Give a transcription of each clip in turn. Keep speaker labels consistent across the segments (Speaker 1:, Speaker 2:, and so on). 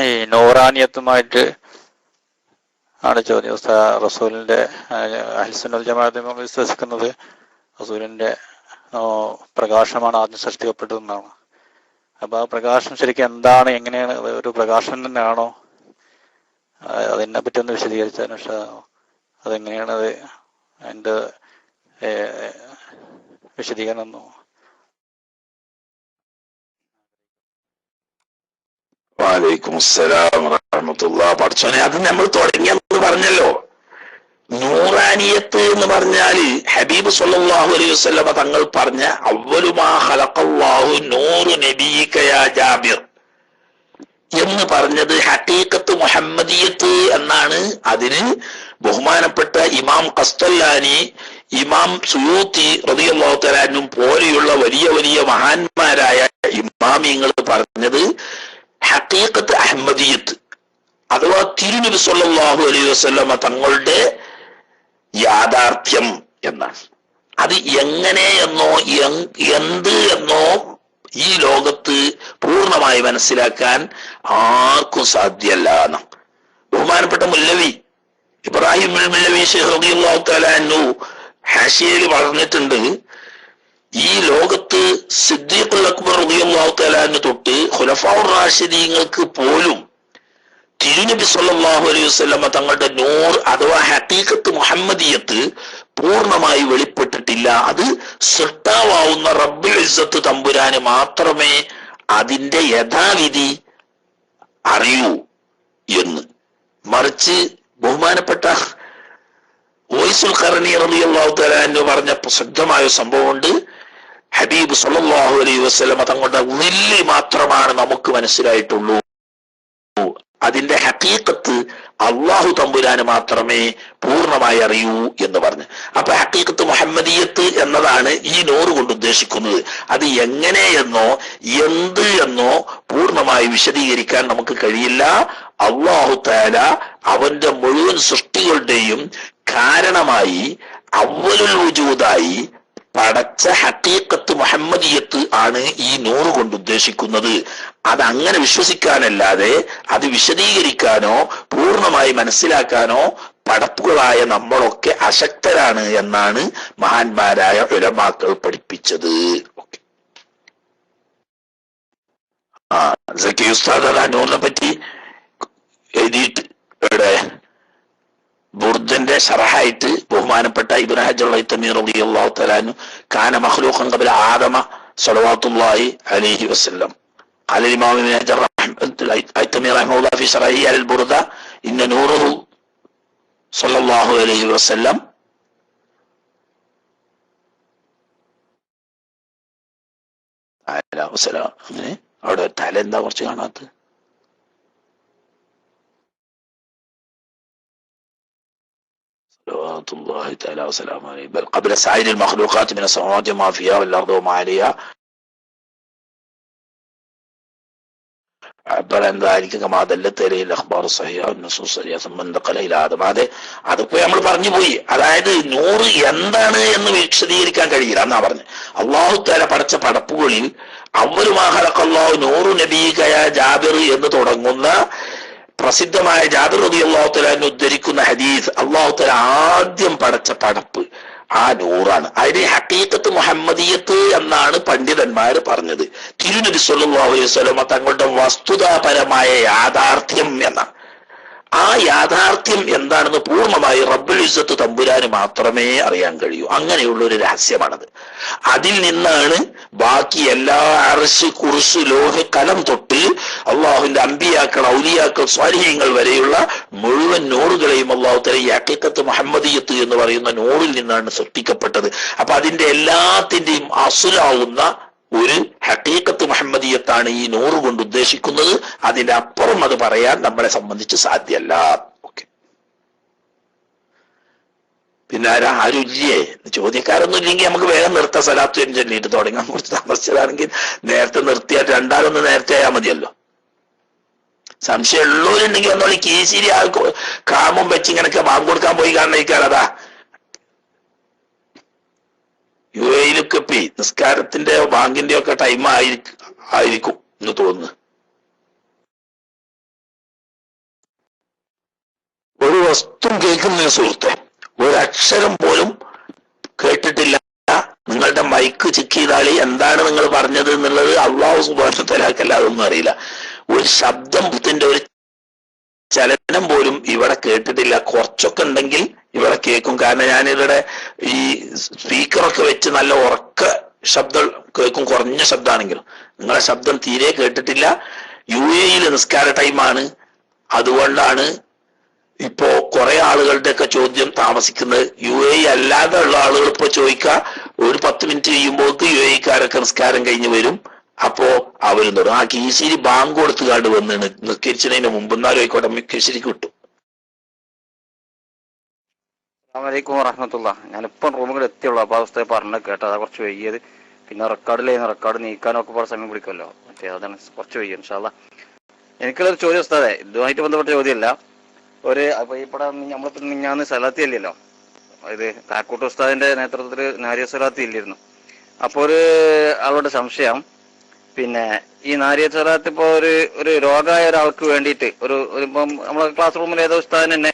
Speaker 1: ഈ നൂറാനിയത്തുമായിട്ട് ആണ് ചോദ്യം. റസൂലിന്റെ അഹ്ലുസുന്നൽ ജമാഅത്ത് വിശ്വസിക്കുന്നത് റസൂലിന്റെ പ്രകാശമാണ് ആദ്യം സൃഷ്ടിക്കപ്പെട്ടതെന്നാണ്. അപ്പൊ ആ പ്രകാശം ശരിക്കും എന്താണ്, എങ്ങനെയാണ്, ഒരു പ്രകാശം തന്നെയാണോ? അതിനെ പറ്റി ഒന്ന് വിശദീകരിച്ചാൽ അതെങ്ങനെയാണ്, അത് അതിന്റെ വിശദീകരണം ഒന്നു.
Speaker 2: വലൈക്കും അസ്സലാം വറഹ്മത്തുള്ളാഹി. പഠിച്ചോനെ, അത് നമ്മൾ തുടങ്ങിയെന്ന് പറഞ്ഞല്ലോ. നൂറാനിയത്ത് എന്ന് പറഞ്ഞാല് ഹബീബ് സല്ലല്ലാഹു അലൈഹി വസല്ലമ തങ്ങൾ പറഞ്ഞ അവ്വലു മാ ഖലഖല്ലാഹു നൂറു നബിയിക യാ ജാബിർ എന്ന് പറഞ്ഞത് ഹഖീഖത്ത് മുഹമ്മദിയത്ത് എന്നാണ്. അതിന് ബഹുമാനപ്പെട്ട ഇമാം ഖസ്തല്ലാനി, ഇമാം സുയൂത്തി റളിയല്ലാഹു തആല അൻഹും പോലെയുള്ള വലിയ വലിയ മഹാന്മാരായ ഇമാമിങ്ങൾ പറഞ്ഞത് ഹഖീഖത്ത് അഹമ്മദിയത്ത് അഥവാ തിരുനബി സല്ലല്ലാഹു അലൈഹി വസല്ലമ തങ്ങളുടെ യാഥാർത്ഥ്യം എന്നാണ്. അത് എങ്ങനെയെന്നോ എന്ത് എന്നോ ഈ ലോകത്ത് പൂർണ്ണമായി മനസ്സിലാക്കാൻ ആർക്കും സാധ്യമല്ല എന്ന് ബഹുമാനപ്പെട്ട മുല്ലവി ഇബ്രാഹിം മുല്ലവി ശൈഖ് റളിയല്ലാഹു തആല അൻഹു ഹാഷിയയിൽ പറഞ്ഞിട്ടുണ്ട്. ഈ ലോകത്ത് സിദ്ദീഖുൽ അക്ബർ റളിയല്ലാഹു തആല അൻഹു തൊട്ട് ഖുലഫാഉർ റാഷിദീങ്ങൾക്ക് പോലും തിരുനബി സല്ലല്ലാഹു അലൈഹി വസല്ലമ തങ്ങളുടെ നൂർ അഥവാ ഹഖീഖത്ത് മുഹമ്മദിയത്ത് പൂർണ്ണമായി വെളിപ്പെട്ടിട്ടില്ല. അത് സൃഷ്ടാവാവുന്ന റബ്ബുൽ ഇസ്സത്ത് തമ്പുരാന് മാത്രമേ അതിന്റെ യഥാവിധി അറിയൂ എന്ന്. മറിച്ച് ബഹുമാനപ്പെട്ട ഉവൈസുൽ ഖർനി റളിയല്ലാഹു തആല അൻഹു പറഞ്ഞ പ്രസിദ്ധമായ സംഭവമുണ്ട്. ഹബീബ് സല്ലല്ലാഹു അലൈഹി വസല്ലമ തങ്ങളുടെ വില്ല് മാത്രമാണ് നമുക്ക് മനസ്സിലായിട്ടുള്ളൂ, അതിന്റെ ഹഖീഖത്ത് അള്ളാഹു തമ്പുരാന് മാത്രമേ പൂർണ്ണമായി അറിയൂ എന്ന് പറഞ്ഞു. അപ്പൊ ഹഖീഖത്ത് മുഹമ്മദിയത്ത് എന്നതാണ് ഈ നൂറ് കൊണ്ട് ഉദ്ദേശിക്കുന്നത്. അത് എങ്ങനെയെന്നോ എന്ത് എന്നോ പൂർണ്ണമായി വിശദീകരിക്കാൻ നമുക്ക് കഴിയില്ല. അള്ളാഹു തആല അവന്റെ മുഴുവൻ സൃഷ്ടികളുടെയും കാരണമായി അവ്വലുൽ വജൂദായി പടച്ച ഹഖീഖത്ത് മുഹമ്മദിയത്ത് ആണ് ഈ നൂറ് കൊണ്ട് ഉദ്ദേശിക്കുന്നത്. അതങ്ങനെ വിശ്വസിക്കാനല്ലാതെ അത് വിശദീകരിക്കാനോ പൂർണ്ണമായി മനസ്സിലാക്കാനോ പടപ്പുകളായ നമ്മളൊക്കെ അശക്തരാണ് എന്നാണ് മഹാന്മാരായ ഉലമാക്കൾ പഠിപ്പിച്ചത്. സക്കി ഉസ്താദ് ആ നൂറിനെ പറ്റി എഴുതിയിട്ട് ഇവിടെ ബുർദന്റെ ശറഹായിട്ട് ബഹുമാനപ്പെട്ട ഇബ്നു ഹജർ അൽ-ഹൈതമി റളിയല്ലാഹു തആല അൻഹു കാന മഖ്ലൂഖൻ ഖബല ആദമ സ്വല്ലല്ലാഹു അലൈഹി വസല്ലം. قال الإمام ابن حجر الهيثمي رحمه الله في شرحه على البردة إن نوره صلى الله عليه وسلم അങ്ങനെ അവിടെ തല എന്താ കുറച്ച് കാണാത്തത്? صلوات الله تعالى وسلامه عليه بل قبل سائر المخلوقات من السماوات وما فيها والأرض وما عليها عبر عن ذلك كما دلت عليه الأخبار الصحيحة والنصوص الصحيحة ثم انتقل إلى آدم. അതിപ്പോ നമ്മൾ പറഞ്ഞു പോയി. അതായത് നൂറ് എന്താണ് എന്ന് വിശദീകരിക്കാൻ കഴിയില്ല എന്നാ പറഞ്ഞു. അള്ളാഹു തആല പടച്ച പടപ്പുകളിൽ അവ്വലു മാ ഖലഖല്ലാഹു നൂറു നബിയിക യാ ജാബിർ എന്ന് തുടങ്ങുന്ന പ്രസിദ്ധമായ ജാബിർ റളിയല്ലാഹു തആല ഉദ്ധരിക്കുന്ന ഹദീസ്, അള്ളാഹു തആല ആദ്യം പടച്ച പടപ്പ് ആ നൂറാണ്. അതിന് ഹഖീഖത്ത് മുഹമ്മദിയത്ത് എന്നാണ് പണ്ഡിതന്മാർ പറഞ്ഞത്. തിരുനബി സല്ലല്ലാഹു അലൈഹി വസല്ലം തങ്ങളുടെ വസ്തുതാപരമായ യാഥാർത്ഥ്യം എന്നാണ്. ആ യാഥാർത്ഥ്യം എന്താണെന്ന് പൂർണ്ണമായി റബ്ബുൽ ഇസ്സത്ത് തമ്പുരാന് മാത്രമേ അറിയാൻ കഴിയൂ. അങ്ങനെയുള്ള ഒരു രഹസ്യമാണത്. അതിൽ നിന്നാണ് ബാക്കി എല്ലാ അർശ്, കുർസ്, ലോഹ്, കലം തൊട്ട് അള്ളാഹുവിന്റെ അമ്പിയാക്കൾ, ഔലിയാക്കൾ, സ്വാലിഹീങ്ങൾ വരെയുള്ള മുഴുവൻ നൂറുകളെയും അള്ളാഹു തആല ഈ ഹഖീഖത്ത് മുഹമ്മദിയത്ത് എന്ന് പറയുന്ന നൂറിൽ നിന്നാണ് സൃഷ്ടിക്കപ്പെട്ടത്. അപ്പൊ അതിന്റെ എല്ലാത്തിന്റെയും അസുലാവുന്ന ഒരു ഹഖീഖത്ത് മുഹമ്മദിയത്താണ് ഈ നൂറ് കൊണ്ട് ഉദ്ദേശിക്കുന്നത്. അതിന്റെ അപ്പുറം അത് പറയാൻ നമ്മളെ സംബന്ധിച്ച് സാധ്യമല്ല. ഓക്കെ, പിന്നെ ആരും ഇല്ലേ? ചോദ്യക്കാരൊന്നും ഇല്ലെങ്കിൽ നമുക്ക് വേഗം നിർത്താം. സലാത്തു ചൊല്ലിയിട്ട് തുടങ്ങാൻ കുറച്ച് താമസിച്ചതാണെങ്കിൽ നേരത്തെ നിർത്തിയാൽ രണ്ടാലൊന്ന് നേരത്തെ ആയാൽ മതിയല്ലോ. സംശയം ഉള്ളവരുണ്ടെങ്കിൽ ഒന്നോളി കീശിരി കാമും വെച്ച് ഇങ്ങനൊക്കെ ബാങ്ക് കൊടുക്കാൻ പോയി കാരണയിക്കാൻ അതാ യുഎഇയിലൊക്കെ നിസ്കാരത്തിന്റെ ബാങ്കിന്റെ ഒക്കെ ടൈം ആയിരിക്കും എന്ന് തോന്നുന്നു. വസ്തു കേൾക്കുന്ന സുഹൃത്തെ, ഒരക്ഷരം പോലും കേട്ടിട്ടില്ല. നിങ്ങളുടെ മൈക്ക് ചെക്ക് ചെയ്താൽ എന്താണ് നിങ്ങൾ പറഞ്ഞത് എന്നുള്ളത് അള്ളാഹു സുബ്ഹാനഹു വ തആലക്കല്ല, അതൊന്നും അറിയില്ല. ഒരു ശബ്ദത്തിന്റെ ഒരു ചലനം പോലും ഇവിടെ കേട്ടിട്ടില്ല. കുറച്ചൊക്കെ ഉണ്ടെങ്കിൽ ഇവിടെ കേൾക്കും. കാരണം ഞാനിവിടെ ഈ സ്പീക്കറൊക്കെ വെച്ച് നല്ല ഉറക്ക ശബ്ദം കേൾക്കും, കുറഞ്ഞ ശബ്ദമാണെങ്കിലും. നിങ്ങളെ ശബ്ദം തീരെ കേട്ടിട്ടില്ല. UAE നിസ്കാര ടൈമാണ്, അതുകൊണ്ടാണ് ഇപ്പോ കുറെ ആളുകളുടെ ഒക്കെ ചോദ്യം താമസിക്കുന്നത്. UAE അല്ലാതെ ഉള്ള ആളുകൾ ഇപ്പൊ ചോദിക്കുക, ഒരു 10 മിനിറ്റ് കഴിയുമ്പോഴേക്ക് UAE-കാരൊക്കെ നിസ്കാരം കഴിഞ്ഞ് വരും. അപ്പോ അവരും തുടങ്ങും. ആ കീശിരി ബാങ്ക് കൊടുത്തുകാണ്ട് വന്നിണ് നിസ്കരിച്ചതിന് മുമ്പ്. എന്നാലും ആയിക്കോട്ടെ, കീശിരിക്ക് വിട്ടു.
Speaker 3: അസ്സലാമു വറഹ്മത്തുള്ളാഹി. ഞാനിപ്പം റൂമുകൾ എത്തിയുള്ളൂ. അപ്പൊ അവസ്ഥ പറഞ്ഞ കേട്ടോ, അതാ കുറച്ച് വൈകിയത്. പിന്നെ റെക്കോർഡ് നീക്കാനൊക്കെ പോലെ സമയം പിടിക്കുമല്ലോ, മറ്റേ അതാണ് കുറച്ച് വൈകിയത്. ഇൻഷാ അല്ലാഹ്. എനിക്കുള്ളൊരു ചോദ്യം ഉസ്താദേ, ഇതുമായിട്ട് ബന്ധപ്പെട്ട ചോദ്യമല്ല. അപ്പൊ ഇവിടെ നമ്മളിപ്പോ മിഞ്ഞാന്ന് സലാത്തി അല്ലല്ലോ, ഇത് കാക്കൂട്ട് ഉസ്താദിന്റെ നേതൃത്വത്തിൽ നാരിയ സലാത്തി ഇല്ലായിരുന്നു. അപ്പൊ ഒരു ആളുടെ സംശയം, പിന്നെ ഈ നാരിയ സലാത്ത് ഇപ്പൊ ഒരു രോഗമായ ഒരാൾക്ക് വേണ്ടിയിട്ട് ഇപ്പം നമ്മളെ ക്ലാസ് റൂമിൽ ഏതോ ഉസ്താദിന് തന്നെ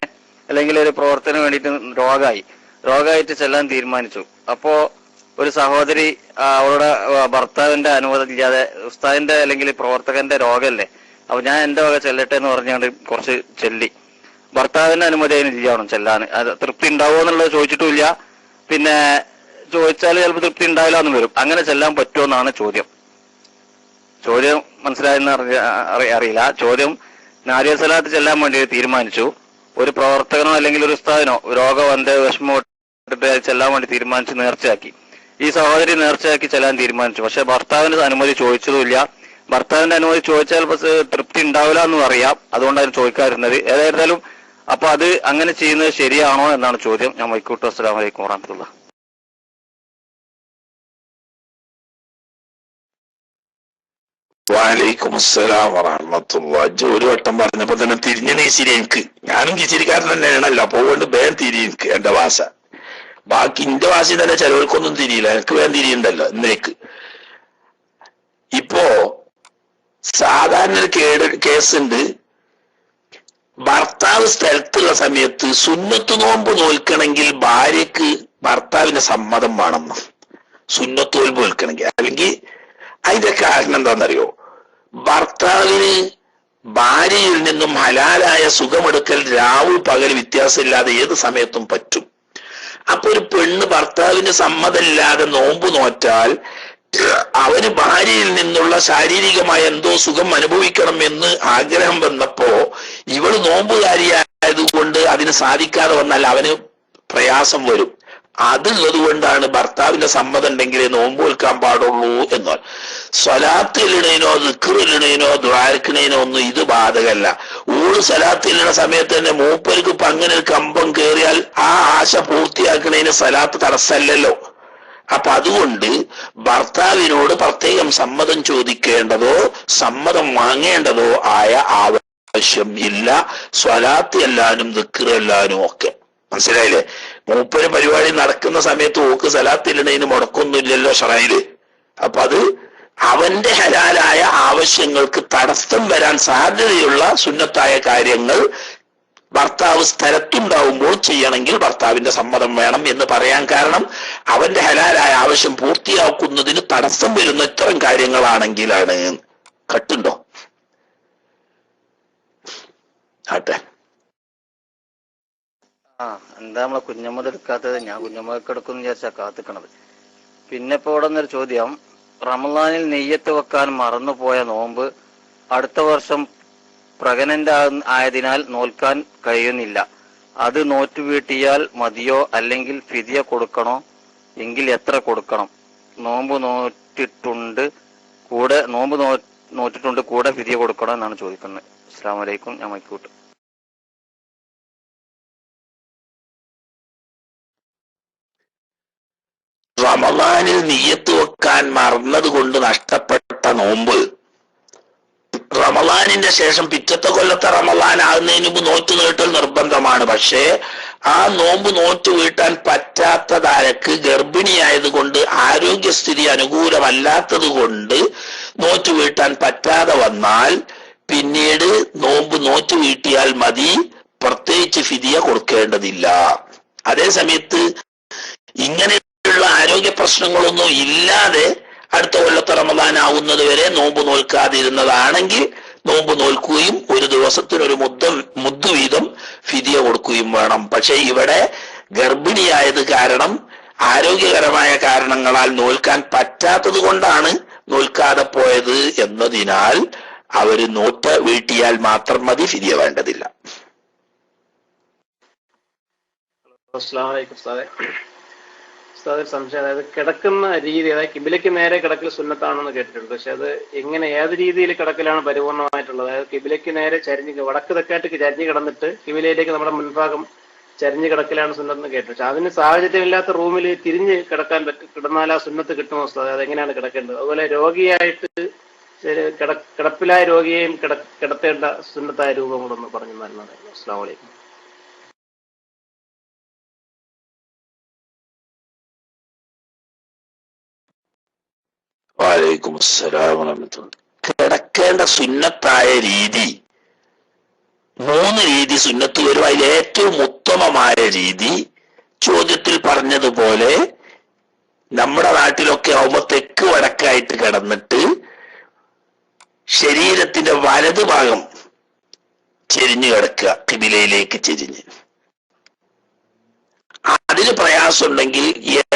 Speaker 3: അല്ലെങ്കിൽ ഒരു പ്രവർത്തനം വേണ്ടിയിട്ട് രോഗമായിട്ട് ചെല്ലാൻ തീരുമാനിച്ചു. അപ്പോ ഒരു സഹോദരി അവളുടെ ഭർത്താവിന്റെ അനുവാദം ഇല്ലാതെ, ഉസ്താദിന്റെ അല്ലെങ്കിൽ പ്രവർത്തകന്റെ രോഗമല്ലേ, അപ്പൊ ഞാൻ എന്റെ വക ചെല്ലട്ടെ എന്ന് പറഞ്ഞുകൊണ്ട് കുറച്ച് ചെല്ലി. ഭർത്താവിന്റെ അനുമതി അതിന് ചെയ്യണം ചെല്ലാൻ. അത് തൃപ്തി ഉണ്ടാവുമോ എന്നുള്ളത് ചോദിച്ചിട്ടുമില്ല. പിന്നെ ചോദിച്ചാൽ ചിലപ്പോൾ തൃപ്തി ഉണ്ടാവില്ല എന്ന് വരും. അങ്ങനെ ചെല്ലാൻ പറ്റുമോ എന്നാണ് ചോദ്യം. മനസ്സിലായെന്ന് അറിയില്ല. ചോദ്യം, നാരിയ സലാത്ത് ചെല്ലാൻ വേണ്ടി തീരുമാനിച്ചു. ഒരു പ്രവർത്തകനോ അല്ലെങ്കിൽ ഒരു ഉസ്താദിനോ രോഗം വന്ന് വിഷമം ചെല്ലാൻ വേണ്ടി തീരുമാനിച്ച് നേർച്ചയാക്കി. ഈ സഹോദരി നേർച്ചയാക്കി ചെല്ലാൻ തീരുമാനിച്ചു. പക്ഷെ ഭർത്താവിന്റെ അനുമതി ചോദിച്ചതുമില്ല. ഭർത്താവിന്റെ അനുമതി ചോദിച്ചാൽ തൃപ്തി ഉണ്ടാവില്ല എന്നും അറിയാം. അതുകൊണ്ടാണ് ചോദിക്കാതിരുന്നത്. ഏതായിരുന്നാലും അപ്പൊ അത് അങ്ങനെ ചെയ്യുന്നത് ശരിയാണോ എന്നാണ് ചോദ്യം. ഞാൻ വൈക്കൂട്ടു. അസ്സലാമു അലൈക്കും വറഹ്മത്തുള്ളാഹി.
Speaker 2: വഅലൈക്കും അസ്സലാം വറഹ്മത്തുള്ളാഹി. ഒരു വട്ടം പറഞ്ഞപ്പോ തന്നെ തിരിഞ്ഞ നീശിരി എനിക്ക്. ഞാനും കിച്ചിരിക്കാരൻ തന്നെയാണല്ലോ, അതുകൊണ്ട് വേഗം തിരി എനിക്ക്. എന്റെ ഭാഷ ബാക്കി ഇന്റെ ഭാഷയിൽ തന്നെ ചിലവർക്കൊന്നും തിരിയില്ല, എനിക്ക് വേഗം തിരിയുണ്ടല്ലോ എന്നേക്ക്. ഇപ്പോ സാധാരണ ഒരു കേസുണ്ട്. ഭർത്താവ് സ്ഥലത്തുള്ള സമയത്ത് സുന്നത്ത് നോമ്പ് നോൽക്കണമെങ്കിൽ ഭാര്യക്ക് ഭർത്താവിന്റെ സമ്മതം വേണം. സുന്നത്ത് നോൽപ്പ് നോൽക്കണമെങ്കിൽ. അല്ലെങ്കിൽ അതിന്റെ കാരണം എന്താണെന്നറിയോ? ഭർത്താവിന് ഭാര്യയിൽ നിന്നും ഹലാലായ സുഖമെടുക്കൽ രാവും പകൽ വ്യത്യാസമില്ലാതെ ഏത് സമയത്തും പറ്റും. അപ്പൊ ഒരു പെണ്ണ് ഭർത്താവിന് സമ്മതമില്ലാതെ നോമ്പ് നോറ്റാൽ അവന് ഭാര്യയിൽ നിന്നുള്ള ശാരീരികമായ എന്തോ സുഖം അനുഭവിക്കണം എന്ന് ആഗ്രഹം വന്നപ്പോ ഇവള് നോമ്പുകാരിയായതുകൊണ്ട് അതിന് സാധിക്കാതെ വന്നാൽ അവന് പ്രയാസം വരും. അതുള്ളത് കൊണ്ടാണ് ഭർത്താവിന്റെ സമ്മതം ഉണ്ടെങ്കിലേ നോമ്പ് വെക്കാൻ പാടുള്ളൂ എന്നാൽ. സ്വലാത്തിലിടേനോ ദിക്റിലിടേനോ ദ്വാരക്കണേനോ ഒന്നും ഇത് ബാധകല്ല. ഓള് സ്വലാത്തിലിടുന്ന സമയത്ത് തന്നെ മൂപ്പർക്ക് ഇപ്പൊ അങ്ങനെ ഒരു കമ്പം കയറിയാൽ ആ ആശ പൂർത്തിയാക്കണേന് സ്വലാത്ത് തടസ്സമല്ലല്ലോ. അപ്പൊ അതുകൊണ്ട് ഭർത്താവിനോട് പ്രത്യേകം സമ്മതം ചോദിക്കേണ്ടതോ സമ്മതം വാങ്ങേണ്ടതോ ആയ ആവശ്യം ഇല്ല. സ്വലാത്ത് എല്ലാനും ദിക്ർ എല്ലാനും ഒക്കെ. മനസ്സിലായില്ലേ? മൂപ്പര് പരിപാടി നടക്കുന്ന സമയത്ത് ഓക്ക് സലാത്തിലിടേന് മുടക്കൊന്നുമില്ലല്ലോ ഷറയില്. അപ്പൊ അത് അവന്റെ ഹലാലായ ആവശ്യങ്ങൾക്ക് തടസ്സം വരാൻ സാധ്യതയുള്ള സുന്നത്തായ കാര്യങ്ങൾ ഭർത്താവ് സ്ഥലത്തുണ്ടാവുമ്പോൾ ചെയ്യണമെങ്കിൽ ഭർത്താവിന്റെ സമ്മതം വേണം എന്ന് പറയാൻ കാരണം അവന്റെ ഹലാലായ ആവശ്യം പൂർത്തിയാക്കുന്നതിന് തടസ്സം വരുന്ന ഇത്തരം കാര്യങ്ങളാണെങ്കിലാണ്. കട്ടുണ്ടോ? ആട്ടെ.
Speaker 3: എന്താ നമ്മളെ കുഞ്ഞമ്മത് എടുക്കാത്തത്? ഞാൻ കുഞ്ഞമ്മക്ക് എടുക്കുമെന്ന് വിചാരിച്ചാ കാത്തിക്കണത്. പിന്നെ ഇപ്പൊ ഇവിടെ നിന്നൊരു ചോദ്യം, റമളാനിൽ നെയ്യത്ത് വെക്കാൻ മറന്നുപോയ നോമ്പ് അടുത്ത വർഷം പ്രഗ്നന്റ് ആയതിനാൽ നോൽക്കാൻ കഴിയുന്നില്ല. അത് നോറ്റ് വീട്ടിയാൽ മതിയോ, അല്ലെങ്കിൽ ഫിദിയ കൊടുക്കണോ? എങ്കിൽ എത്ര കൊടുക്കണം? നോമ്പ് നോറ്റിട്ടുണ്ട് കൂടെ ഫിദിയ കൊടുക്കണോ എന്നാണ് ചോദിക്കുന്നത്. അസ്സലാമു അലൈക്കും. ഞാൻ മൈക്കൂട്ട്.
Speaker 2: റമളാനിൽ നിയ്യത്ത് വെക്കാൻ മറന്നത് കൊണ്ട് നഷ്ടപ്പെട്ട നോമ്പ് റമളാനിന്റെ ശേഷം പിറ്റത്തെ കൊല്ലത്തെ റമളാൻ ആകുന്നതിന് മുമ്പ് നോറ്റ് നീട്ടൽ നിർബന്ധമാണ്. പക്ഷേ ആ നോമ്പ് നോറ്റ് വീട്ടാൻ പറ്റാത്തതാരക്ക് ഗർഭിണിയായതുകൊണ്ട് ആരോഗ്യസ്ഥിതി അനുകൂലമല്ലാത്തത് കൊണ്ട് നോറ്റ് വീട്ടാൻ പറ്റാതെ വന്നാൽ പിന്നീട് നോമ്പ് നോറ്റ് വീട്ടിയാൽ മതി. പ്രത്യേകിച്ച് ഫിദിയ കൊടുക്കേണ്ടതില്ല. അതേ സമയത്ത് ഇങ്ങനെയുള്ള ആരോഗ്യ പ്രശ്നങ്ങളൊന്നും ഇല്ലാതെ അടുത്ത കൊല്ലത്തെ റമദാൻ ആവുന്നത് വരെ നോമ്പ് നോൽക്കാതിരുന്നതാണെങ്കിൽ നോമ്പ് നോൽക്കുകയും ഒരു ദിവസത്തിനൊരു മുദ്ദ് വീതം ഫിദിയ കൊടുക്കുകയും വേണം. പക്ഷെ ഇവിടെ ഗർഭിണിയായത് കാരണം ആരോഗ്യകരമായ കാരണങ്ങളാൽ നോൽക്കാൻ പറ്റാത്തത് കൊണ്ടാണ് നോൽക്കാതെ പോയത് എന്നതിനാൽ അവര് നോട്ട് വീട്ടിയാൽ മാത്രം മതി, ഫിദിയ വേണ്ടതില്ല.
Speaker 4: അസ്സലാമു അലൈക്കും ഉസ്താദേ. ഉസ്താദ് സംശയം, അതായത് കിടക്കുന്ന രീതി, അതായത് കിബിലയ്ക്ക് നേരെ കിടക്കൽ സുന്നത്താണെന്ന് കേട്ടിട്ടുണ്ട്. പക്ഷെ അത് എങ്ങനെ, ഏത് രീതിയിൽ കിടക്കലാണ് പരിപൂർണമായിട്ടുള്ളത്? അതായത് കിബിലയ്ക്ക് നേരെ ചരിഞ്ഞ് വടക്ക് തെക്കായിട്ട് ചരിഞ്ഞ് കിടന്നിട്ട് കിബിലയിലേക്ക് നമ്മുടെ മുൻഭാഗം ചരിഞ്ഞ് കിടക്കലാണ് സുന്നത്തെന്ന് കേട്ടു. പക്ഷെ അതിന് സാഹചര്യമില്ലാത്ത റൂമിൽ തിരിഞ്ഞ് കിടന്നാൽ ആ സുന്നത്ത് കിട്ടുമോ ഉസ്താദ്? അതെങ്ങനെയാണ് കിടക്കേണ്ടത്? അതുപോലെ രോഗിയായിട്ട് കിടപ്പിലായ രോഗിയെയും കിടത്തേണ്ട സുന്നത്തായ രൂപം കൂടെ ഒന്ന് പറഞ്ഞു തരുന്നതായിരുന്നു. അസ്സലാമു അലൈക്കും.
Speaker 2: വലൈക്കും അസ്സലാം വറഹ്മത്തുള്ളാഹി. കിടക്കേണ്ട സുന്നത്തായ രീതി 3 രീതി സുന്നത്ത് വരും. അതിൽ ഏറ്റവും ഉത്തമമായ രീതി ചോദ്യത്തിൽ പറഞ്ഞതുപോലെ നമ്മുടെ നാട്ടിലൊക്കെ ആവുമ്പോ തെക്ക് വടക്കായിട്ട് കിടന്നിട്ട് ശരീരത്തിന്റെ വലതു ഭാഗം ചെരിഞ്ഞു കിടക്കുക, കിബിലയിലേക്ക് ചെരിഞ്ഞ്. അതിന് പ്രയാസമുണ്ടെങ്കിൽ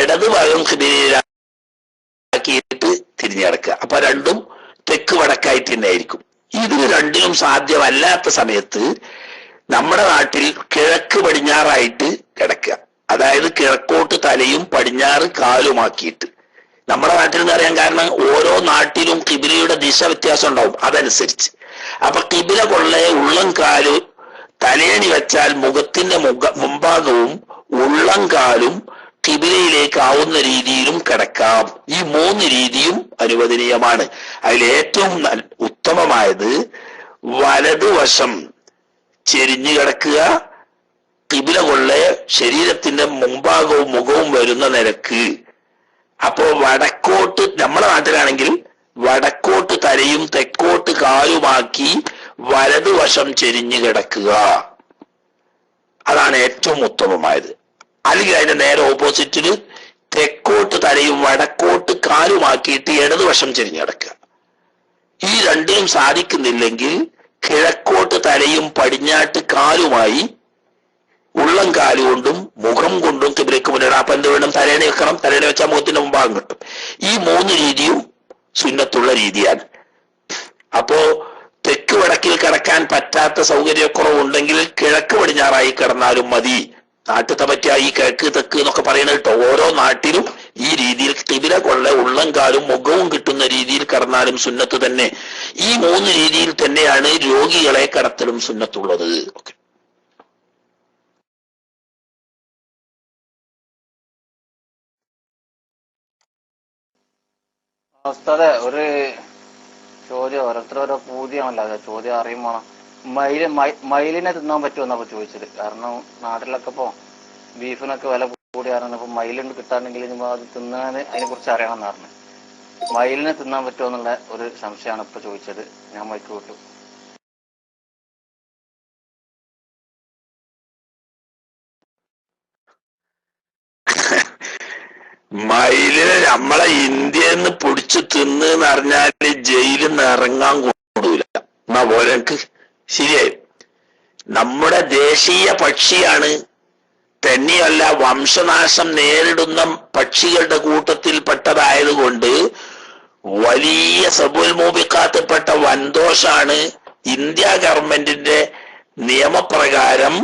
Speaker 2: ഇടതു ഭാഗം കിബിലയിലാക്കിയിട്ട് തിരിഞ്ഞു കിടക്കുക. അപ്പൊ രണ്ടും തെക്ക് വടക്കായിട്ട് തന്നെ ആയിരിക്കും. ഇതിന് രണ്ടിനും സാധ്യമല്ലാത്ത സമയത്ത് നമ്മുടെ നാട്ടിൽ കിഴക്ക് പടിഞ്ഞാറായിട്ട് കിടക്കുക, അതായത് കിഴക്കോട്ട് തലയും പടിഞ്ഞാറ് കാലുമാക്കിയിട്ട്. നമ്മുടെ നാട്ടിൽ എന്ന് അറിയാൻ കാരണം ഓരോ നാട്ടിലും കിബിലയുടെ ദിശ വ്യത്യാസം ഉണ്ടാവും, അതനുസരിച്ച്. അപ്പൊ കിബില കൊള്ളെ ഉള്ളം കാല് തലേണി വെച്ചാൽ മുഖത്തിന്റെ മുമ്പാകവും ഉള്ളം കാലും കിബിലയിലേക്ക് ആവുന്ന രീതിയിലും കിടക്കാം. ഈ 3 രീതിയും അനുവദനീയമാണ്. അതിൽ ഏറ്റവും ഉത്തമമായത് വലതുവശം ചെരിഞ്ഞു കിടക്കുക, കിബില കൊള്ളെ ശരീരത്തിന്റെ മുമ്പാകവും മുഖവും വരുന്ന നിരക്ക്. അപ്പോ വടക്കോട്ട്, നമ്മുടെ നാട്ടിലാണെങ്കിൽ വടക്കോട്ട് തലയും തെക്കോട്ട് കാലുമാക്കി വലതുവശം ചെരിഞ്ഞു കിടക്കുക, അതാണ് ഏറ്റവും ഉത്തമമായത്. അല്ലെങ്കിൽ അതിന്റെ നേരെ ഓപ്പോസിറ്റില് തെക്കോട്ട് തലയും വടക്കോട്ട് കാലുമാക്കിയിട്ട് ഇടതുവശം ചെരിഞ്ഞു കിടക്കുക. ഈ രണ്ടിനും സാധിക്കുന്നില്ലെങ്കിൽ കിഴക്കോട്ട് തലയും പടിഞ്ഞാട്ട് കാലുമായി ഉള്ളം കാലുകൊണ്ടും മുഖം കൊണ്ടും കിബിലയ്ക്ക് മുന്നിടണം. അപ്പൊ എന്ത് വേണം? തലേണി വെക്കണം. തലേണി വെച്ചാൽ മുഖത്തിന്റെ മുമ്പാകം കിട്ടും. ഈ 3 രീതിയും സുന്നത്തുള്ള രീതിയാണ്. അപ്പോ തെക്ക് വടക്കിൽ കിടക്കാൻ പറ്റാത്ത സൗകര്യക്കുറവുണ്ടെങ്കിൽ കിഴക്ക് പടിഞ്ഞാറായി കിടന്നാലും മതി. നാട്ടിലത്തെ പറ്റിയ ഈ കിഴക്ക് തെക്ക് എന്നൊക്കെ പറയുന്നത് കേട്ടോ. ഓരോ നാട്ടിലും ഈ രീതിയിൽ കിബില കൊള്ള ഉള്ളം കാലും മുഖവും കിട്ടുന്ന രീതിയിൽ കിടന്നാലും സുന്നത്ത് തന്നെ. ഈ 3 രീതിയിൽ തന്നെയാണ് രോഗികളെ കിടത്തലും സുന്നത്തുള്ളത്. ഓക്കെ.
Speaker 3: ഉസ്താദേ, ഒരു ചോദ്യം, ഓരോരുത്തരോരോ പൂതിയാണല്ലോ, അതെ ചോദ്യം അറിയും വേണം. മയിലിനെ തിന്നാൻ പറ്റുമെന്നപ്പോ ചോദിച്ചത്. കാരണം നാട്ടിലൊക്കെ ഇപ്പൊ ബീഫിനൊക്കെ വില കൂടി കാരണം ഇപ്പൊ മയിലുണ്ട് കിട്ടാണെങ്കിൽ അത് തിന്നാൻ അതിനെ കുറിച്ച് അറിയണമെന്ന് പറഞ്ഞു. മയിലിനെ തിന്നാൻ പറ്റുമോ എന്നുള്ള ഒരു സംശയമാണ് ഇപ്പൊ ചോദിച്ചത്. ഞാൻ മൈക്ക് വിട്ടു.
Speaker 2: മയിലിനെ നമ്മളെ ഇന്ത്യയിൽ നിന്ന് പിടിച്ചു തിന്ന് എന്ന് പറഞ്ഞാല് ജയിലിൽ നിന്ന് ഇറങ്ങാൻ കൂടൂല എന്നാ പോലെ. എനിക്ക് ശരിയായി. നമ്മുടെ ദേശീയ പക്ഷിയാണ്, തന്നെയല്ല വംശനാശം നേരിടുന്ന പക്ഷികളുടെ കൂട്ടത്തിൽപ്പെട്ടതായതുകൊണ്ട് വലിയ സബുൽ മൂബിക്കാത്തിൽപ്പെട്ട വൻദോഷാണ്. ഇന്ത്യ ഗവൺമെന്റിന്റെ നിയമപ്രകാരം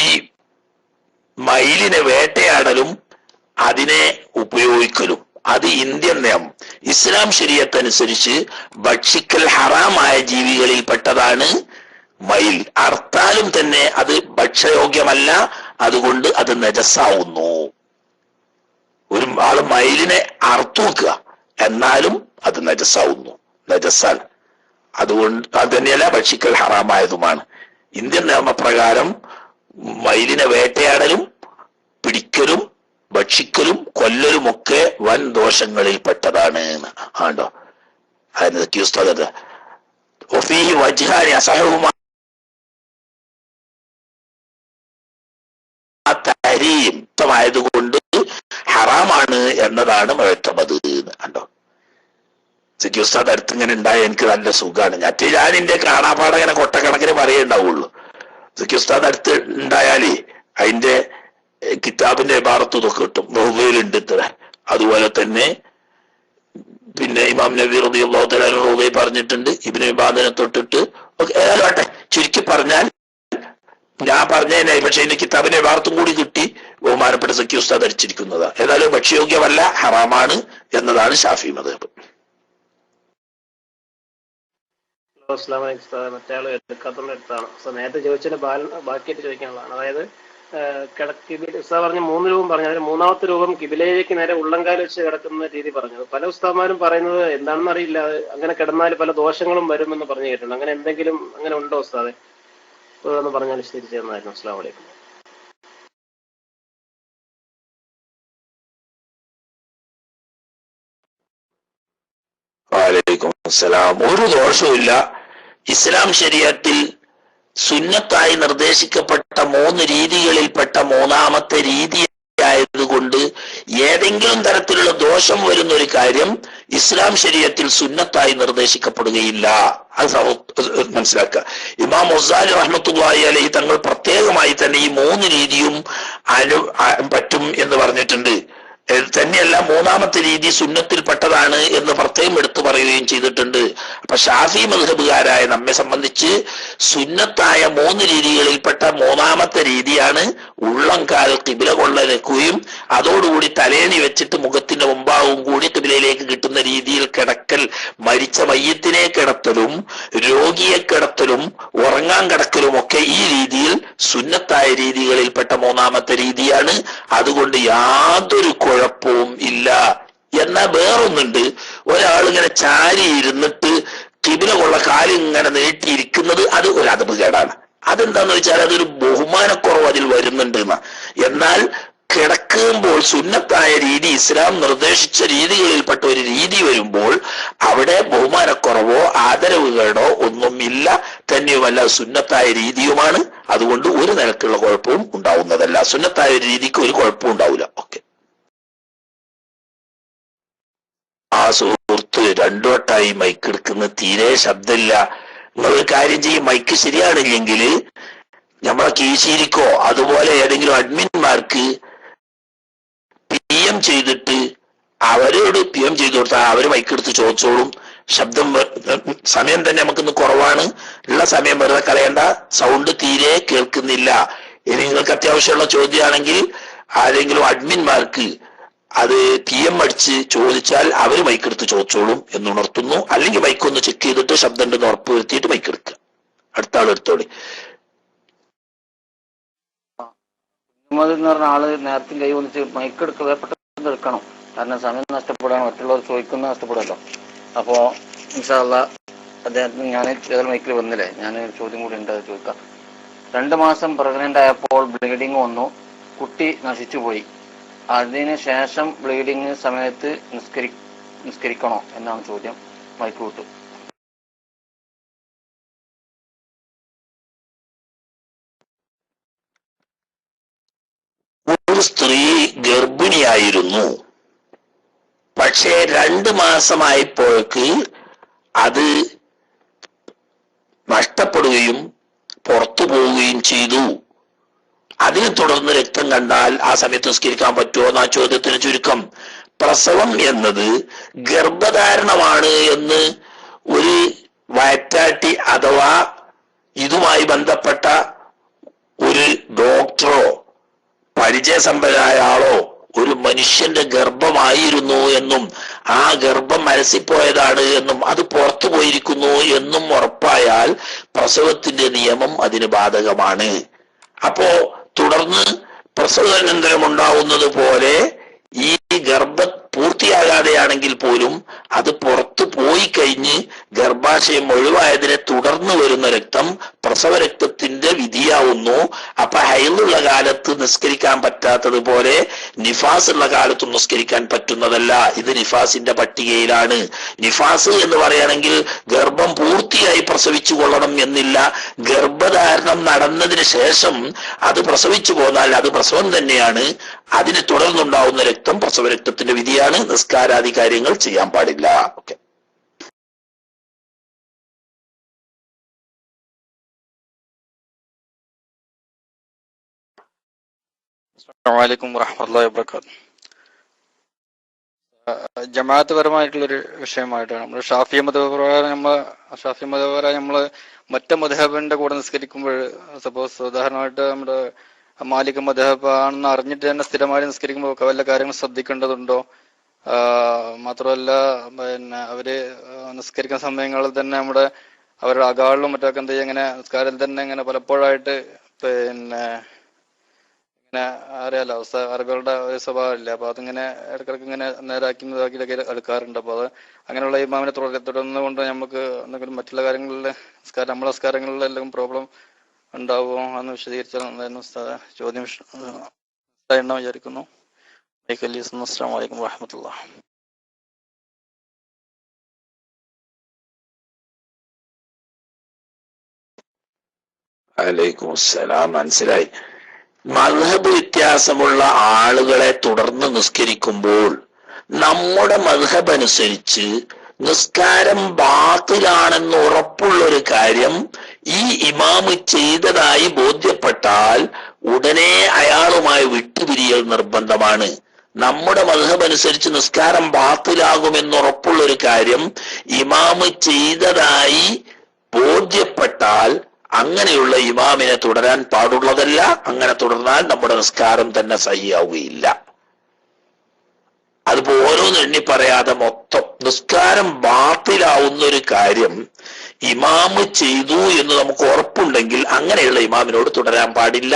Speaker 2: ഈ മയിലിനെ വേട്ടയാടലും അതിനെ ഉപയോഗിക്കലും അത് ഇന്ത്യൻ നിയമം. ഇസ്ലാം ശരീഅത്ത് അനുസരിച്ച് ഭക്ഷിക്കൽ ഹറാമായ ജീവികളിൽ പെട്ടതാണ് മയിൽ. അർത്താലും തന്നെ അത് ഭക്ഷ്യയോഗ്യമല്ല, അതുകൊണ്ട് അത് നജസാവുന്നു. ഒരു ആള് മയിലിനെ അർത്തു വെക്കുക, എന്നാലും അത് നജസാവുന്നു, നജസാണ്. അതുകൊണ്ട് അത് തന്നെയല്ല ഭക്ഷിക്കൽ ഹറാമായതുമാണ്. ഇന്ത്യൻ നിയമപ്രകാരം മയിലിനെ വേട്ടയാടലും പിടിക്കലും ഭക്ഷിക്കലും കൊല്ലലുമൊക്കെ വൻ ദോഷങ്ങളിൽ പെട്ടതാണ്. ആണ്ടോ അതിന് ഉസ്താദ് എന്നതാണ് മുഅ്തമദ്. കണ്ടോ, സിക്കി ഉസ്താദ് അടുത്ത് ഇങ്ങനെ ഉണ്ടായ എനിക്ക് നല്ല സുഖമാണ്. ഞാൻ എന്റെ കാണാപ്പാടങ്ങനെ കൊട്ടക്കണക്കിന് പറയുണ്ടാവുള്ളൂ. സിക്കി ഉസ്താദ് അടുത്ത് ഉണ്ടായാലേ അതിന്റെ കിതാബിന്റെ ഇബാറത്ത് ഇതൊക്കെ കിട്ടും. റൗദയിലുണ്ട് ഇത്ര. അതുപോലെ തന്നെ പിന്നെ ഇമാം നബി റളിയല്ലാഹു തആല റൗദയിൽ പറഞ്ഞിട്ടുണ്ട്. ഇബ്നു ഇബാദിനെ തൊട്ടിട്ട് ഏതായാലും ആട്ടെ, ചുരുക്കി പറഞ്ഞാൽ ഞാൻ പറഞ്ഞതിനെ, പക്ഷെ ഇതിന്റെ കിതാബിന്റെ ഇബാറത്തും കൂടി കിട്ടി ബഹുമാനപ്പെട്ട സക്കി ഉസ്താദ് ധരിച്ചിരിക്കുന്നതാ. ഏതായാലും ഭക്ഷ്യയോഗ്യമല്ല, ഹറാമാണ് എന്നതാണ് ഷാഫി മദ്ഹബ്.
Speaker 4: മറ്റേ ആള് എടുക്കാത്തതുകൊണ്ട് എടുത്താണ്. നേരത്തെ ചോദിച്ചതിന് ബാക്കിയായിട്ട് ചോദിക്കാനുള്ളതാണ്. അതായത് ഉസ്താദ് പറഞ്ഞ 3 രൂപം പറഞ്ഞു, അതിൽ 3ാമത്തെ രൂപം കിബിലയിലേക്ക് നേരെ ഉള്ളംകാൽ വെച്ച് കിടക്കുന്ന രീതി പറഞ്ഞത്. പല ഉസ്താദ്മാരും പറയുന്നത് എന്താണെന്ന് അറിയില്ല, അങ്ങനെ കിടന്നാൽ പല ദോഷങ്ങളും വരുമെന്ന് പറഞ്ഞു കേട്ടിട്ടുണ്ട്. അങ്ങനെ എന്തെങ്കിലും അങ്ങനെ ഉണ്ടോ ഉസ്താദെ? ഒന്ന് പറഞ്ഞാൽ വിശദീകരിച്ചു തന്നായിരുന്നു. അസ്സലാമു അലൈക്കും.
Speaker 2: വഅലൈക്കും അസ്സലാം. ഒരു ദോഷവുമില്ല. ഇസ്ലാം ശരീഅത്തിൽ സുന്നത്തായി നിർദ്ദേശിക്കപ്പെട്ട 3 രീതികളിൽപ്പെട്ട 3ാമത്തെ രീതി ആയതുകൊണ്ട് ഏതെങ്കിലും തരത്തിലുള്ള ദോഷം വരുന്ന ഒരു കാര്യം ഇസ്ലാം ശരീഅത്തിൽ സുന്നത്തായി നിർദ്ദേശിക്കപ്പെടുകയില്ല. അത് മനസ്സിലാക്കുക. ഇമാം ഗസാലി റഹ്മത്തുള്ളാഹി അലൈഹി തങ്ങൾ പ്രത്യേകമായി തന്നെ ഈ 3 രീതിയും പറ്റും എന്ന് പറഞ്ഞിട്ടുണ്ട്. തന്നെയല്ല, 3ാമത്തെ രീതി സുന്നത്തിൽപ്പെട്ടതാണ് എന്ന് പ്രത്യേകം എടുത്തു പറയുകയും ചെയ്തിട്ടുണ്ട്. അപ്പൊ ഷാഫി മദ്ഹബുകാരായ നമ്മെ സംബന്ധിച്ച് സുന്നത്തായ 3 രീതികളിൽപ്പെട്ട 3ാമത്തെ രീതിയാണ് ഉള്ളംകാൽ കിബില കൊള്ളരക്കുകയും അതോടുകൂടി തലേണി വെച്ചിട്ട് മുഖത്തിന്റെ മുമ്പാവും കൂടി കിബിലയിലേക്ക് കിട്ടുന്ന രീതിയിൽ കിടക്കൽ. മരിച്ച മയ്യത്തിനെ കിടത്തലും രോഗിയെ കിടത്തലും ഉറങ്ങാൻ കിടക്കലും ഒക്കെ ഈ രീതിയിൽ സുന്നത്തായ രീതികളിൽപ്പെട്ട 3ാമത്തെ രീതിയാണ്. അതുകൊണ്ട് യാതൊരു കുഴപ്പവും ഇല്ല. എന്നാൽ വേറൊന്നുണ്ട്, ഒരാളിങ്ങനെ ചാരി ഇരുന്നിട്ട് കിബില കൊള്ള കാലിങ്ങനെ നീട്ടിയിരിക്കുന്നത് അത് ഒരു അദബുകേടാണ്. അതെന്താന്ന് വെച്ചാൽ അതൊരു ബഹുമാനക്കുറവ് അതിൽ വരുന്നുണ്ട് എന്നാ. എന്നാൽ കിടക്കുമ്പോൾ സുന്നത്തായ രീതി, ഇസ്ലാം നിർദ്ദേശിച്ച രീതികളിൽപ്പെട്ട ഒരു രീതി വരുമ്പോൾ അവിടെ ബഹുമാനക്കുറവോ ആദരവുകേടോ ഒന്നുമില്ല. തന്നെയുമല്ല, സുന്നത്തായ രീതിയുമാണ്. അതുകൊണ്ട് ഒരു നിലക്കുള്ള കുഴപ്പവും ഉണ്ടാവുന്നതല്ല. സുന്നത്തായ ഒരു രീതിക്ക് ഒരു കുഴപ്പവും ഉണ്ടാവില്ല. ഓക്കെ. ആ സുഹൃത്ത് 2 വട്ടമായി മൈക്ക് എടുക്കുന്നത്, തീരെ ശബ്ദമില്ല. നിങ്ങളൊരു കാര്യം ചെയ്യും, മൈക്ക് ശരിയാണില്ലെങ്കിൽ നമ്മളെ കീശീരിക്കോ അതുപോലെ ഏതെങ്കിലും അഡ്മിന്മാർക്ക് PM ചെയ്തിട്ട് അവരോട് PM ചെയ്തു കൊടുത്താൽ അവര് മൈക്കെടുത്ത് ചോദിച്ചോളും. ശബ്ദം സമയം തന്നെ നമുക്കിന്ന് കുറവാണ്. ഉള്ള സമയം വെറുതെ കളയണ്ട. സൗണ്ട് തീരെ കേൾക്കുന്നില്ല. ഇനി നിങ്ങൾക്ക് അത്യാവശ്യമുള്ള ചോദ്യമാണെങ്കിൽ ആരെങ്കിലും അഡ്മിന്മാർക്ക് അത് PM അടിച്ച് ചോദിച്ചാൽ അവര് മൈക്കെടുത്ത് ചോദിച്ചോളും എന്നുണർത്തുന്നു. അല്ലെങ്കിൽ മൈക്കൊന്ന് ചെക്ക് ചെയ്തിട്ട് ശബ്ദം ഉണ്ടെന്ന് ഉറപ്പ് വരുത്തിയിട്ട് മൈക്കെടുക്കുക. അടുത്ത ആൾ എടുത്തോളി.
Speaker 3: എന്ന് പറഞ്ഞ ആള് നേരത്തെ കൈ വന്നിട്ട് മൈക്ക് എടുക്കുക, പെട്ടെന്ന് എടുക്കണം. കാരണം സമയം നഷ്ടപ്പെടാൻ, മറ്റുള്ളവർ ചോദിക്കുന്ന നഷ്ടപ്പെടുമല്ലോ. അപ്പോ ഇൻഷാ അല്ലാഹ് അദ്ദേഹത്തിന് ഞാൻ ഏതൊരു മൈക്കിൽ വന്നില്ലേ, ഞാൻ ഒരു ചോദ്യം കൂടി ഉണ്ട്, അത് ചോദിക്കാം. 2 മാസം പ്രഗ്നന്റ് ആയപ്പോൾ ബ്ലീഡിങ് വന്നു, കുട്ടി നശിച്ചുപോയി. അതിന് ശേഷം ബ്ലീഡിങ് സമയത്ത് നിസ്കരിക്കണോ എന്നാണ് ചോദ്യം. മൈക്ക് വിട്ടു.
Speaker 2: ഒരു സ്ത്രീ ഗർഭിണിയായിരുന്നു. പക്ഷേ 2 മാസമായപ്പോഴേക്ക് അത് നഷ്ടപ്പെടുകയും പുറത്തു പോവുകയും ചെയ്തു. അതിനെ തുടർന്ന് രക്തം കണ്ടാൽ ആ സമയത്ത് നിസ്കരിക്കാൻ പറ്റുമോ എന്ന ചോദ്യത്തിന് ചുരുക്കം. പ്രസവം എന്നത് ഗർഭധാരണമാണ് എന്ന് ഒരു വയറ്റാട്ടി അഥവാ ഇതുമായി ബന്ധപ്പെട്ട ഒരു ഡോക്ടറോ പരിചയസമ്പന്നനായ ആളോ ഒരു മനുഷ്യന്റെ ഗർഭമായിരുന്നു എന്നും ആ ഗർഭം മനസ്സിപ്പോയതാണ് എന്നും അത് പുറത്തു പോയിരിക്കുന്നു എന്നും ഉറപ്പായാൽ പ്രസവത്തിന്റെ നിയമം അതിന് ബാധകമാണ്. അപ്പോ തുടർന്ന് പ്രസവാനന്തരം ഉണ്ടാവുന്നത് പോലെ ഈ ഗർഭം പൂർത്തിയാകാതെയാണെങ്കിൽ പോലും അത് പുറത്തു പോയി കഴിഞ്ഞ് ഗർഭാശയം ഒഴിവായതിനെ തുടർന്ന് വരുന്ന രക്തം പ്രസവരക്തത്തിന്റെ വിധിയാവുന്നു. അപ്പൊ ഹൈലുള്ള കാലത്ത് നിസ്കരിക്കാൻ പറ്റാത്തതുപോലെ നിഫാസ് ഉള്ള കാലത്ത് നിസ്കരിക്കാൻ പറ്റുന്നതല്ല. ഇത് നിഫാസിന്റെ പട്ടികയിലാണ്. നിഫാസ് എന്ന് പറയുകയാണെങ്കിൽ ഗർഭം പൂർത്തിയായി പ്രസവിച്ചു കൊള്ളണം എന്നില്ല. ഗർഭധാരണം നടന്നതിന് ശേഷം അത് പ്രസവിച്ചു പോന്നാൽ അത് പ്രസവം തന്നെയാണ്. അതിന് തുടർന്നുണ്ടാവുന്ന രക്തം പ്രസവരക്തത്തിന്റെ വിധിയാണ്. നിസ്കാരാദി കാര്യങ്ങൾ ചെയ്യാൻ പാടില്ല. ഓക്കെ.
Speaker 1: അസ്സലാമു വറഹ്മത്തുള്ളാഹി വബറകാതുഹു. ജമാഅത്ത് പരമായിട്ടുള്ളൊരു വിഷയമായിട്ടാണ് നമ്മൾ ഷാഫി മതപ്രകാരം നമ്മള് മറ്റു മദ്ഹബിന്റെ കൂടെ നിസ്കരിക്കുമ്പോൾ, സപ്പോസ് ഉദാഹരണമായിട്ട് നമ്മുടെ മാലിക് മദ്ഹബ് ആണെന്ന് അറിഞ്ഞിട്ട് തന്നെ സ്ഥിരമായി നിസ്കരിക്കുമ്പോൾ വല്ല കാര്യങ്ങൾ ശ്രദ്ധിക്കേണ്ടതുണ്ടോ? മാത്രമല്ല അവര് നിസ്കരിക്കുന്ന സമയങ്ങളിൽ തന്നെ അവരുടെ അകാളിലും മറ്റൊക്കെ എന്ത് ചെയ്യും, ഇങ്ങനെ നിസ്കാരത്തിൽ തന്നെ ഇങ്ങനെ പലപ്പോഴായിട്ട് ഇങ്ങനെ അറിയാലോ അറബികളുടെ ഒരു സ്വഭാവം ഇല്ല. അപ്പൊ അതിങ്ങനെ ഇടക്കിടക്ക് ഇങ്ങനെ നേരാക്കിയൊക്കെ എടുക്കാറുണ്ട്. അപ്പൊ അത് അങ്ങനെയുള്ള ഇമാമിനെ തുടർന്നുകൊണ്ട് നമുക്ക് എന്തെങ്കിലും മറ്റുള്ള കാര്യങ്ങളിൽ നമ്മളെ നിസ്കാരങ്ങളിൽ എന്തെങ്കിലും പ്രോബ്ലം ഉണ്ടാവുമോ എന്ന് വിശദീകരിച്ചാൽ നന്നായിരുന്നു. ചോദ്യം എണ്ണം വിചാരിക്കുന്നു. അസ്സലാമു അലൈക്കും വറഹ്മത്തുള്ളാഹി.
Speaker 2: വഅലൈക്കും അസ്സലാം. മനസ്സിലായി. മദ്ഹബ് വ്യത്യാസമുള്ള ആളുകളെ തുടർന്ന് നിസ്കരിക്കുമ്പോൾ നമ്മുടെ മദ്ഹബ് അനുസരിച്ച് നിസ്കാരം ബാത്തിലാണെന്ന് ഉറപ്പുള്ളൊരു കാര്യം ഈ ഇമാമ് ചെയ്തതായി ബോധ്യപ്പെട്ടാൽ ഉടനെ അയാളുമായി വിട്ടുപിരിയൽ നിർബന്ധമാണ്. നമ്മുടെ മദ്ഹബ് അനുസരിച്ച് നിസ്കാരം ബാത്തിലാകുമെന്ന് ഉറപ്പുള്ളൊരു കാര്യം ഇമാമ് ചെയ്തതായി ബോധ്യപ്പെട്ടാൽ അങ്ങനെയുള്ള ഇമാമിനെ തുടരാൻ പാടുള്ളതല്ല. അങ്ങനെ തുടർന്നാൽ നമ്മുടെ നിസ്കാരം തന്നെ സഹിയാവുകയില്ല. അതിപ്പോ ഓരോന്ന് എണ്ണി പറയാതെ മൊത്തം നിസ്കാരം ബാത്തിലാവുന്ന ഒരു കാര്യം ഇമാമ് ചെയ്തു എന്ന് നമുക്ക് ഉറപ്പുണ്ടെങ്കിൽ അങ്ങനെയുള്ള ഇമാമിനോട് തുടരാൻ പാടില്ല.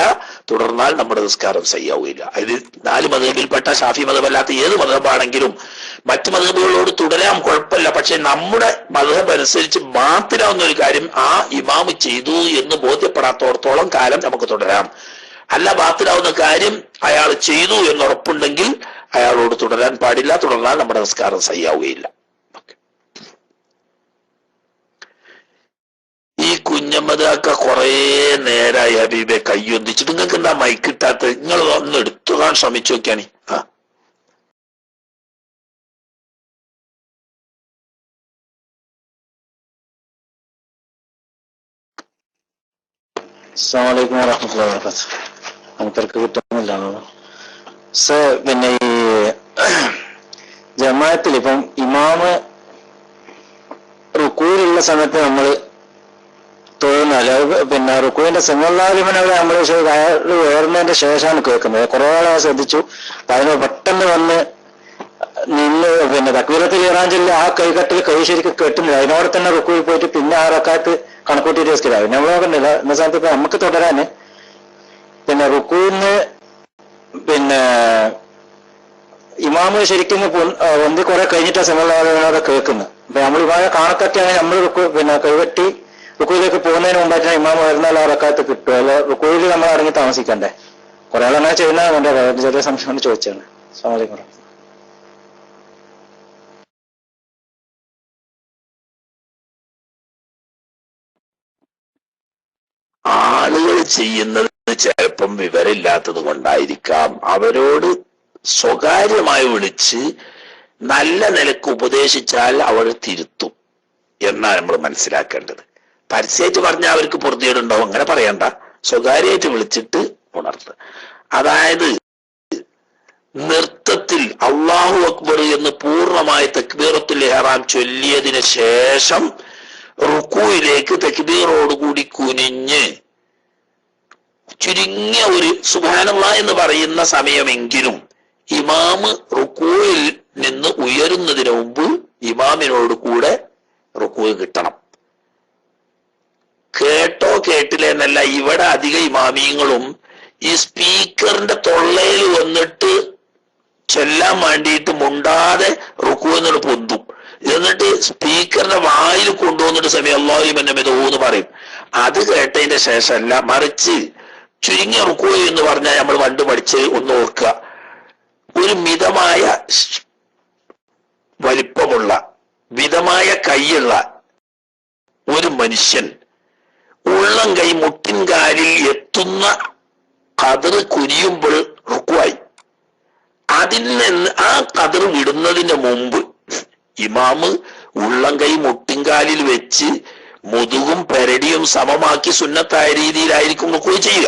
Speaker 2: തുടർന്നാൽ നമ്മുടെ നിസ്കാരം സഹിയാവുകയില്ല. ഇത് 4 മദ്ഹബിൽപ്പെട്ട ഷാഫി മദ്ഹബല്ലാത്ത ഏത് മദ്ഹബാണെങ്കിലും മറ്റു മദ്ഹബുകളോട് തുടരാൻ കുഴപ്പമില്ല. പക്ഷെ നമ്മുടെ മദ്ഹബ് അനുസരിച്ച് ബാത്തിലാവുന്ന ഒരു കാര്യം ആ ഇമാമ് ചെയ്തു എന്ന് ബോധ്യപ്പെടാത്തോടത്തോളം കാലം നമുക്ക് തുടരാം. അല്ല, ബാത്തിലാവുന്ന കാര്യം അയാൾ ചെയ്തു എന്ന് ഉറപ്പുണ്ടെങ്കിൽ അയാളോട് തുടരാൻ പാടില്ല. തുടർന്നാൽ നമ്മുടെ നിസ്കാരം സഹിയാവുകയില്ല. ഈ കുഞ്ഞമ്മദൊക്കെ കുറെ നേരായി ഹബീബെ കയ്യൊന്നിച്ചിട്ട് നിങ്ങൾക്ക് എന്താ മൈക്ക് കിട്ടാത്ത? നിങ്ങൾ ഒന്ന് എടുത്തുകാൻ ശ്രമിച്ചു നോക്കിയാണ്.
Speaker 5: അസ്സലാമു അലൈക്കും വറഹ്മത്തുള്ളാഹി വബറകാതുഹു. നമുക്കിടക്ക് കിട്ടുന്നില്ലാണല്ലോ പിന്നെ ഈ ജമാഅത്തിൽ ഇപ്പം ഇമാമ് റുക്കൂലുള്ള സമയത്ത് നമ്മൾ തോന്നുന്നല്ല, പിന്നെ റുക്കൂവിന്റെ സിംഹല്ലാലിമനവരെ നമ്മൾ അയാൾ ഉയർന്നതിന്റെ ശേഷമാണ് കേൾക്കുന്നത്. കുറെ ആളെ ശ്രദ്ധിച്ചു. അപ്പൊ അതിന് പെട്ടെന്ന് വന്ന് നിന്ന് പിന്നെ തക്ബീറത്തുൽ ഇഹ്റാം ചൊല്ലി ആ കൈകെട്ടിൽ കൈ ശരിക്കും കെട്ടുന്നില്ല. അതിനോടെ തന്നെ റുക്കൂയിൽ പോയിട്ട് പിന്നെ ആ റക്അത്ത് കണക്കൂട്ടിയിട്ട് നിസ്കരിക്കും. നമ്മൾ നോക്കണ്ടില്ല. എന്ന സ്ഥാനത്ത് ഇപ്പൊ നമുക്ക് തുടരാന് പിന്നെ റുക്കൂന്ന് പിന്നെ ഇമാമ് ശരിക്കും ഒന്നി കുറെ കഴിഞ്ഞിട്ടാണ് സിംഹല്ലാലിമനോടെ കേൾക്കുന്നത്. അപ്പൊ നമ്മൾ ഇമാമെ കാണത്തക്കെയാണ് നമ്മൾ പിന്നെ കൈകെട്ടി റുക്കൂയിലേക്ക് പോകുന്നതിന് മുമ്പായിട്ടാണ് ഇമാമ് വരുന്നാൽ ആ റക്അത്ത് കിട്ടും. അല്ല റുക്കൂയിൽ നമ്മൾ ഇറങ്ങി താമസിക്കണ്ടേ? കുറെ ആളങ്ങനെ ചെയ്യുന്നതുകൊണ്ട് ചെറിയ സംശയം കൊണ്ട് ചോദിച്ചാണ്. അസ്സലാമു അലൈക്കും.
Speaker 2: ആളുകൾ ചെയ്യുന്നത് ചിലപ്പം വിവരമില്ലാത്തത് കൊണ്ടായിരിക്കാം. അവരോട് സ്വകാര്യമായി വിളിച്ച് നല്ല നിലക്ക് ഉപദേശിച്ചാൽ അവർ തിരുത്തും എന്നാണ് നമ്മൾ മനസ്സിലാക്കേണ്ടത്. പരസ്യമായിട്ട് പറഞ്ഞാൽ അവർക്ക് പൊറുതിയേടുണ്ടാവും. അങ്ങനെ പറയണ്ട. സ്വകാര്യമായിട്ട് വിളിച്ചിട്ട് ഉണർത്തുക. അതായത് നൃത്തത്തിൽ അല്ലാഹു അക്ബർ എന്ന് പൂർണ്ണമായി തക്ബീറത്തുൽ ഇഹ്റാം ചൊല്ലിയതിന് ശേഷം റുക്കൂയിലേക്ക് തക്ബീറോടുകൂടി കുനിഞ്ഞ് ചുരുങ്ങിയ ഒരു സുബ്ഹാനല്ലാഹ് എന്ന് പറയുന്ന സമയമെങ്കിലും ഇമാമ് റുക്കൂയിൽ നിന്ന് ഉയരുന്നതിന് മുമ്പ് ഇമാമിനോട് കൂടെ റുക്കൂയ് കിട്ടണം. കേട്ടോ കേട്ടില്ല എന്നല്ല, ഇവിടെ അധിക ഇമാമിയങ്ങളും ഈ സ്പീക്കറിന്റെ തൊള്ളയിൽ വന്നിട്ട് ചൊല്ലാൻ വേണ്ടിയിട്ട് മുണ്ടാതെ റുക്കൂയിൽ നിന്ന് പൊന്തും. എന്നിട്ട് സ്പീക്കറിന്റെ വായിൽ കൊണ്ടുവന്നിട്ട് സമയം അല്ലാഹു ലിമൻ ഹമിദഹു എന്ന് പറയും. അത് കേട്ടതിന്റെ ശേഷമല്ല, മറിച്ച് ചുരുങ്ങിയ റുക്കൂ എന്ന് പറഞ്ഞാൽ നമ്മൾ പണ്ട് പഠിച്ച് ഒന്ന് ഓർക്കുക. ഒരു മിതമായ വലിപ്പമുള്ള മിതമായ കൈയുള്ള ഒരു മനുഷ്യൻ ഉള്ളം കൈ മുട്ടിൻകാലിൽ എത്തുന്ന കതിർ കുനിയുമ്പോൾ റുക്കുവായി. അതിൽ നിന്ന് ആ കതിർ വിടുന്നതിന് മുമ്പ് ഇമാമ് ഉള്ളം കൈ മുട്ടിൻകാലിൽ വെച്ച് മുതുകും പെരടിയും സമമാക്കി സുന്നത്തായ രീതിയിലായിരിക്കും റുക്കൂ ചെയ്യുക.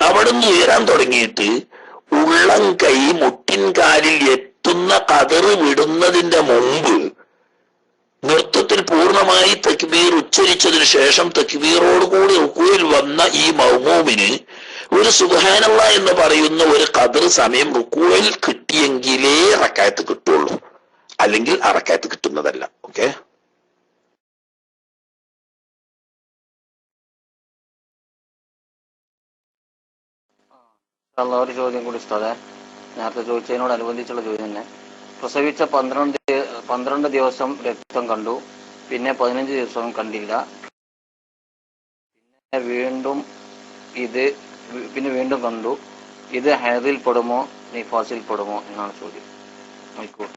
Speaker 2: അവിടുന്ന് ഉയരാൻ തുടങ്ങിയിട്ട് ഉള്ളം കൈ മുട്ടിൻകാലിൽ എത്തുന്ന കതിർ വിടുന്നതിന്റെ മുമ്പ് നൃത്തത്തിൽ പൂർണ്ണമായി തക്ബീർ ഉച്ചരിച്ചതിന് ശേഷം തക്ബീറോടുകൂടി റുക്കൂയിൽ വന്ന ഈ മൗമൂമിന് ഒരു സുബ്ഹാനല്ലാഹ് എന്ന് പറയുന്ന ഒരു ഖദർ സമയം റുക്കൂയിൽ കിട്ടിയെങ്കിലേ റക്അത്ത് കിട്ടുള്ളൂ, അല്ലെങ്കിൽ ആ റക്അത്ത് കിട്ടുന്നതല്ല. ഓക്കെ,
Speaker 3: ഒരു ചോദ്യം കൂടി ഉസ്താദേ, നേരത്തെ ചോദിച്ചതിനോടനുബന്ധിച്ചുള്ള ചോദ്യം തന്നെ. പ്രസവിച്ച 12 ദിവസം രക്തം കണ്ടു, പിന്നെ 15 ദിവസം കണ്ടില്ല, പിന്നെ വീണ്ടും കണ്ടു. ഇത് ഹൈദിൽ പെടുമോ നിഫാസിൽ പെടുമോ എന്നാണ് ചോദ്യം. ആയിക്കോട്ടെ.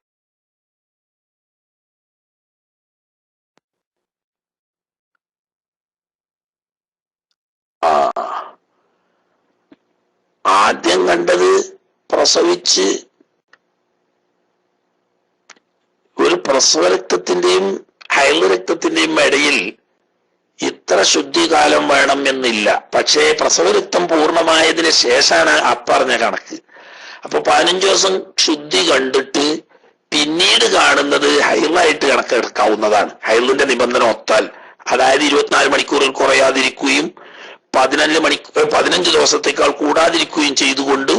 Speaker 2: ആദ്യം കണ്ടത് പ്രസവിച്ച് ഒരു പ്രസവരക്തത്തിന്റെയും ഹൈൽ രക്തത്തിന്റെയും ഇടയിൽ ഇത്ര ശുദ്ധികാലം വേണം എന്നില്ല. പക്ഷേ പ്രസവരക്തം പൂർണ്ണമായതിന് ശേഷമാണ് അപ്പറഞ്ഞ കണക്ക്. അപ്പൊ 15 ദിവസം ശുദ്ധി കണ്ടിട്ട് പിന്നീട് കാണുന്നത് ഹൈലായിട്ട് കണക്കെടുക്കാവുന്നതാണ്. ഹൈലിന്റെ നിബന്ധന ഒത്താൽ, അതായത് 24 മണിക്കൂറിൽ കുറയാതിരിക്കുകയും 15 ദിവസത്തേക്കാൾ കൂടാതിരിക്കുകയും ചെയ്തുകൊണ്ട്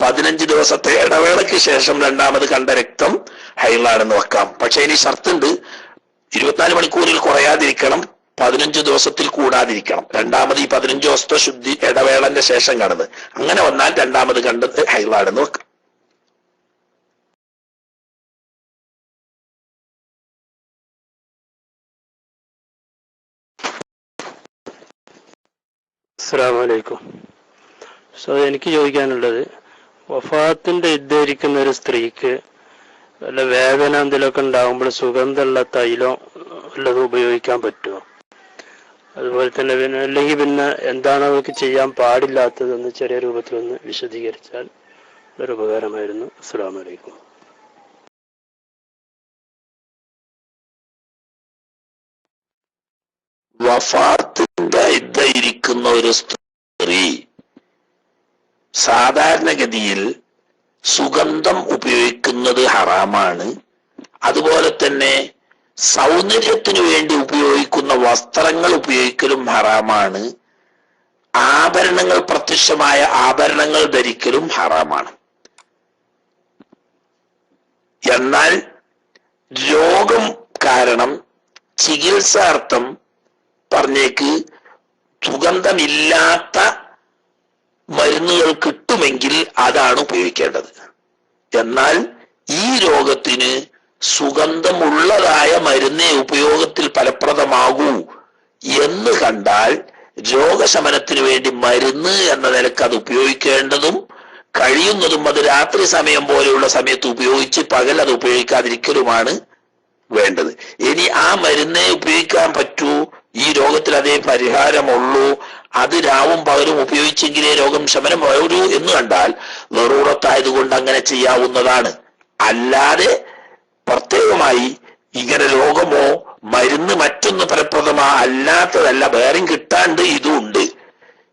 Speaker 2: 15 ദിവസത്തെ ഇടവേളയ്ക്ക് ശേഷം രണ്ടാമത് കണ്ട രക്തം ഹൈലാണെന്ന് വെക്കാം. പക്ഷെ ഇനി ഷർത്തുണ്ട്, 24 മണിക്കൂറിൽ കുറയാതിരിക്കണം, 15 ദിവസത്തിൽ കൂടാതിരിക്കണം. രണ്ടാമത് ഈ 15 ദിവസത്തെ ശുദ്ധി ഇടവേളന്റെ ശേഷം കാണുന്നത്. അങ്ങനെ വന്നാൽ രണ്ടാമത് കണ്ടത് ഹൈലാണെന്ന് വെക്കാം.
Speaker 6: അസ്സലാമു അലൈക്കും. എനിക്ക് ചോദിക്കാനുള്ളത്, വഫാത്തിന്റെ ഇദ്ധരിക്കുന്ന ഒരു സ്ത്രീക്ക് വല്ല വേദന എന്തെങ്കിലുമൊക്കെ ഉണ്ടാകുമ്പോൾ സുഗന്ധമുള്ള തൈലം വല്ലതും ഉപയോഗിക്കാൻ പറ്റുമോ? അതുപോലെ തന്നെ അല്ലെങ്കിൽ പിന്നെ എന്താണ് അവർക്ക് ചെയ്യാൻ പാടില്ലാത്തതെന്ന് ചെറിയ രൂപത്തിലൊന്ന് വിശദീകരിച്ചാൽ ഒരു ഉപകാരമായിരുന്നു. അസ്സലാമു അലൈക്കും.
Speaker 2: വഫാത്തിന്റെ ഇദ്ധയിരിക്കുന്ന ഒരു സ്ത്രീ സാധാരണഗതിയിൽ സുഗന്ധം ഉപയോഗിക്കുന്നത് ഹറാമാണ്. അതുപോലെ തന്നെ സൗന്ദര്യത്തിനു വേണ്ടി ഉപയോഗിക്കുന്ന വസ്ത്രങ്ങൾ ഉപയോഗിക്കലും ഹറാമാണ്. ആഭരണങ്ങൾ, പ്രത്യക്ഷമായ ആഭരണങ്ങൾ ധരിക്കലും ഹറാമാണ്. എന്നാൽ രോഗം കാരണം ചികിത്സാർത്ഥം പറഞ്ഞേക്ക് സുഗന്ധമില്ലാത്ത മരുന്നുകൾ കിട്ടുമെങ്കിൽ അതാണ് ഉപയോഗിക്കേണ്ടത്. എന്നാൽ ഈ രോഗത്തിന് സുഗന്ധമുള്ളതായ മരുന്നേ ഉപയോഗത്തിൽ ഫലപ്രദമാകൂ എന്ന് കണ്ടാൽ രോഗശമനത്തിന് വേണ്ടി മരുന്ന് എന്ന നിലക്ക് അത് ഉപയോഗിക്കേണ്ടതും കഴിയുന്നതും അത് രാത്രി സമയം പോലെയുള്ള സമയത്ത് ഉപയോഗിച്ച് പകൽ അത് ഉപയോഗിക്കാതിരിക്കലുമാണ് വേണ്ടത്. ഇനി ആ മരുന്നേ ഉപയോഗിക്കാൻ പറ്റൂ, ഈ രോഗത്തിൽ അതേ പരിഹാരമുള്ളൂ, അത് രാവും പകലും ഉപയോഗിച്ചെങ്കിലേ രോഗം ശമനം വരൂ എന്ന് കണ്ടാൽ വെറൂറത്തായതുകൊണ്ട് അങ്ങനെ ചെയ്യാവുന്നതാണ്. അല്ലാതെ പ്രത്യേകമായി ഇങ്ങനെ രോഗമോ മരുന്ന് മറ്റൊന്ന് ഫലപ്രദമാ അല്ലാത്തതല്ല വേറെയും കിട്ടാണ്ട് ഇതും ഉണ്ട്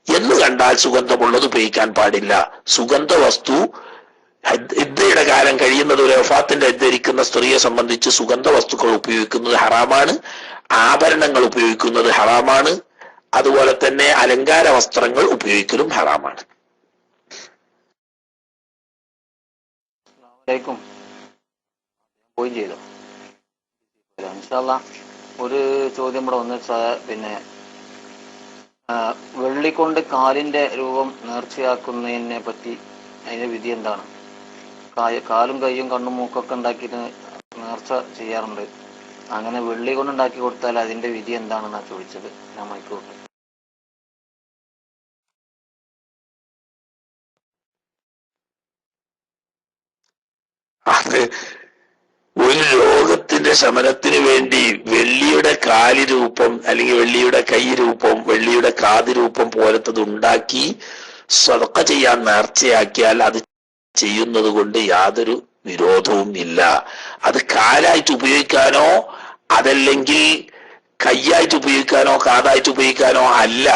Speaker 2: എന്ന് കണ്ടാൽ സുഗന്ധമുള്ളത് ഉപയോഗിക്കാൻ പാടില്ല. സുഗന്ധ വസ്തു ഇദ്ദയുടെ കാലം കഴിയുന്നത് ഒരു വഫാത്തിന്റെ ഇദ്ദയിരിക്കുന്ന സ്ത്രീയെ സംബന്ധിച്ച് സുഗന്ധ വസ്തുക്കൾ ഉപയോഗിക്കുന്നത് ഹറാമാണ്, ആഭരണങ്ങൾ ഉപയോഗിക്കുന്നത് ഹറാമാണ്, അതുപോലെ തന്നെ അലങ്കാര വസ്ത്രങ്ങൾ ഉപയോഗിക്കലും ഹറാമാണ്.
Speaker 3: പോയി ചെയ്തോ ഇൻഷാല്ലാ. ഒരു ചോദ്യം കൂടെ വന്ന് പിന്നെ വെള്ളിക്കൊണ്ട് കാലിന്റെ രൂപം നേർച്ചയാക്കുന്നതിനെ പറ്റി അതിന്റെ വിധി എന്താണ്? കാലും കൈയും കണ്ണും മൂക്കൊക്കെ ഉണ്ടാക്കിയിട്ട് നേർച്ച ചെയ്യാറുണ്ട്. അങ്ങനെ വെള്ളി കൊണ്ട് ഉണ്ടാക്കി കൊടുത്താൽ അതിന്റെ വിധി എന്താണെന്നാ ചോദിച്ചത്. ഞാൻ മൈക്കോട്ടെ.
Speaker 2: അത് ഒരു രോഗത്തിന്റെ ശമനത്തിന് വേണ്ടി വെള്ളിയുടെ കാല് രൂപം അല്ലെങ്കിൽ വെള്ളിയുടെ കൈ രൂപം വെള്ളിയുടെ കാത് രൂപം പോലത്തത് ഉണ്ടാക്കി സ്വതക്ക ചെയ്യാൻ നേർച്ചയാക്കിയാൽ അത് ചെയ്യുന്നത് കൊണ്ട് യാതൊരു വിരോധവും ഇല്ല. അത് കാലായിട്ട് ഉപയോഗിക്കാനോ അതല്ലെങ്കിൽ കൈയായിട്ട് ഉപയോഗിക്കാനോ കാതായിട്ട് ഉപയോഗിക്കാനോ അല്ല.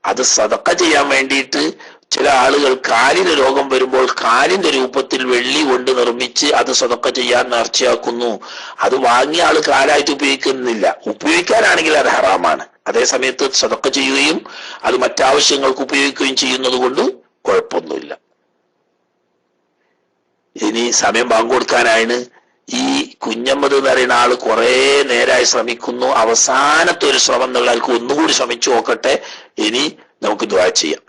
Speaker 2: അത് സദക്ക ചെയ്യാൻ വേണ്ടിയിട്ട് ചില ആളുകൾ കാലിന് രോഗം വരുമ്പോൾ കാലിന്റെ രൂപത്തിൽ വെള്ളി കൊണ്ട് നിർമ്മിച്ച് അത് സദക്ക ചെയ്യാൻ നേർച്ചയാക്കുന്നു. അത് വാങ്ങിയ ആള് കാലായിട്ട് ഉപയോഗിക്കുന്നില്ല. ഉപയോഗിക്കാനാണെങ്കിൽ അത് ഹറാമാണ്. അതേ സമയത്ത് സദക്ക ചെയ്യുകയും അത് മറ്റാവശ്യങ്ങൾക്ക് ഉപയോഗിക്കുകയും ചെയ്യുന്നത് കൊണ്ട് കുഴപ്പമൊന്നുമില്ല. ഇനി സമയം പങ്കുകൊടുക്കാനാണ്. ഈ കുഞ്ഞമ്മദ് എന്ന് പറയുന്ന ആള് കുറെ നേരമായി ശ്രമിക്കുന്നു. അവസാനത്തെ ഒരു ശ്രമം എന്നുള്ള ആൾക്ക് ഒന്നുകൂടി ശ്രമിച്ചു നോക്കട്ടെ. ഇനി നമുക്ക് ദുആ ചെയ്യാം.